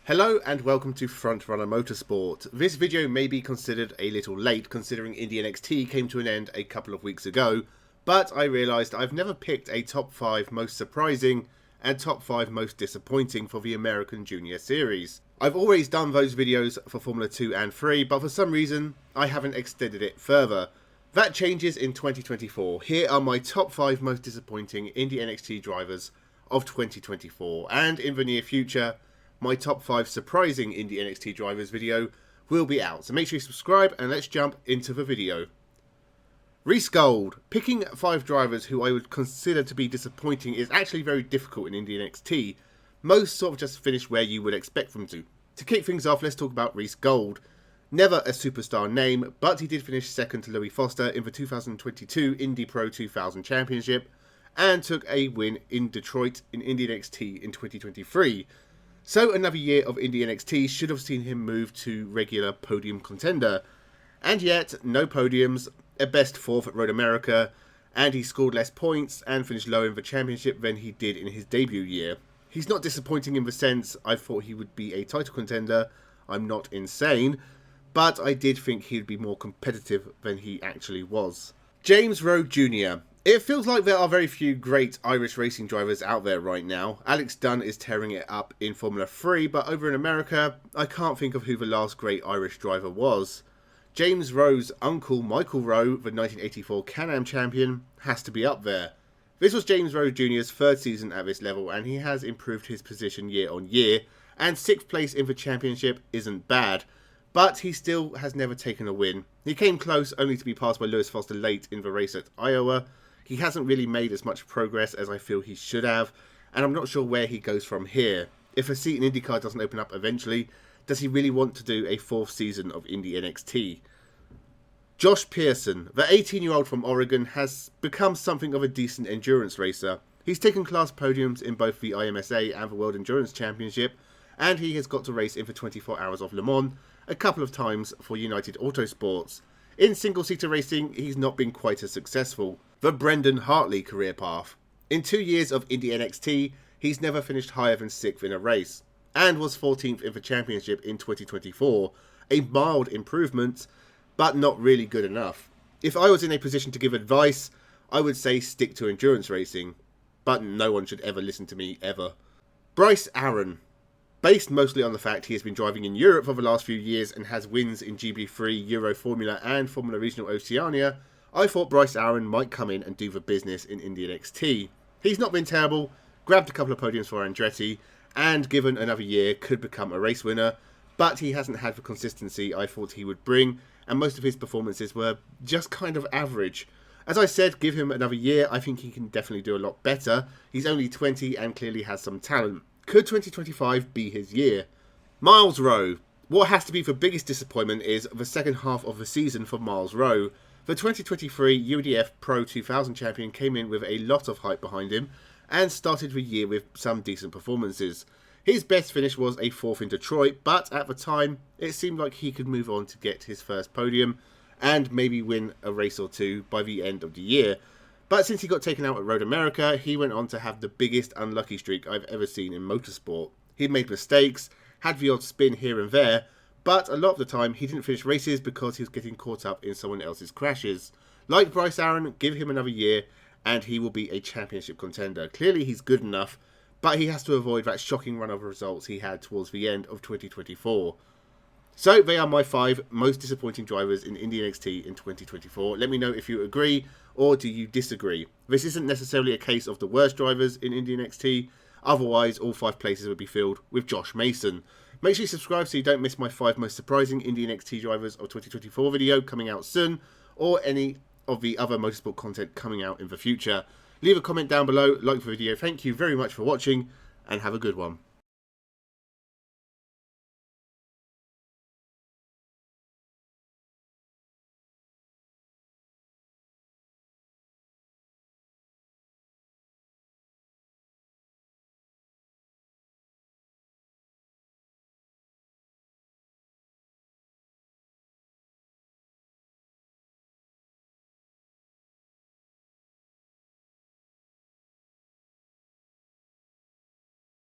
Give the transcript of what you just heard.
Hello and welcome to Frontrunner Motorsport. This video may be considered a little late considering Indy NXT came to an end a couple of weeks ago, but I realised I've never picked a top 5 most surprising and top 5 most disappointing for the American Junior Series. I've always done those videos for Formula 2 and 3, but for some reason I haven't extended it further. That changes in 2024. Here are my top 5 most disappointing Indy NXT drivers of 2024, and in the near future my top 5 surprising Indy NXT drivers video will be out. So make sure you subscribe and let's jump into the video. Reese Gold. Picking 5 drivers who I would consider to be disappointing is actually very difficult in Indy NXT. Most sort of just finish where you would expect them to. To kick things off, let's talk about Reese Gold. Never a superstar name, but he did finish second to Louis Foster in the 2022 Indy Pro 2000 Championship and took a win in Detroit in Indy NXT in 2023. So another year of Indy NXT should have seen him move to regular podium contender. And yet, no podiums, a best 4th at Road America, and he scored less points and finished lower in the championship than he did in his debut year. He's not disappointing in the sense I thought he would be a title contender. I'm not insane, but I did think he'd be more competitive than he actually was. James Rowe Jr. It feels like there are very few great Irish racing drivers out there right now. Alex Dunn is tearing it up in Formula 3, but over in America, I can't think of who the last great Irish driver was. James Rowe's uncle, Michael Rowe, the 1984 Can-Am champion, has to be up there. This was James Rowe Jr.'s 3rd season at this level, and he has improved his position year on year, and 6th place in the championship isn't bad. But he still has never taken a win. He came close only to be passed by Louis Foster late in the race at Iowa. He hasn't really made as much progress as I feel he should have, and I'm not sure where he goes from here. If a seat in Indycar doesn't open up eventually, does he really want to do a 4th season of Indy NXT? Josh Pearson, the 18-year-old from Oregon, has become something of a decent endurance racer. He's taken class podiums in both the IMSA and the World Endurance Championship, and he has got to race in the 24 Hours of Le Mans a couple of times for United Autosports. In single-seater racing, he's not been quite as successful. The Brendan Hartley career path. In 2 years of Indy NXT, he's never finished higher than 6th in a race, and was 14th in the championship in 2024. A mild improvement, but not really good enough. If I was in a position to give advice, I would say stick to endurance racing, but no one should ever listen to me, ever. Bryce Aaron. Based mostly on the fact he has been driving in Europe for the last few years and has wins in GB3, Euro Formula and Formula Regional Oceania, I thought Bryce Aaron might come in and do the business in Indy NXT. He's not been terrible, grabbed a couple of podiums for Andretti, and given another year could become a race winner, but he hasn't had the consistency I thought he would bring, and most of his performances were just kind of average. As I said, give him another year, I think he can definitely do a lot better. He's only 20 and clearly has some talent. Could 2025 be his year? Miles Rowe. What has to be the biggest disappointment is the second half of the season for Miles Rowe. The 2023 UDF Pro 2000 champion came in with a lot of hype behind him and started the year with some decent performances. His best finish was a 4th in Detroit, but at the time it seemed like he could move on to get his first podium and maybe win a race or two by the end of the year. But since he got taken out at Road America, he went on to have the biggest unlucky streak I've ever seen in motorsport. He made mistakes, had the odd spin here and there, but a lot of the time he didn't finish races because he was getting caught up in someone else's crashes. Like Bryce Aaron, give him another year and he will be a championship contender. Clearly he's good enough, but he has to avoid that shocking run of results he had towards the end of 2024. So they are my 5 most disappointing drivers in Indy NXT in 2024. Let me know if you agree or do you disagree. This isn't necessarily a case of the worst drivers in Indy NXT. Otherwise, all 5 places would be filled with Josh Mason. Make sure you subscribe so you don't miss my 5 most surprising Indy NXT drivers of 2024 video coming out soon, or any of the other motorsport content coming out in the future. Leave a comment down below, like the video. Thank you very much for watching, and have a good one.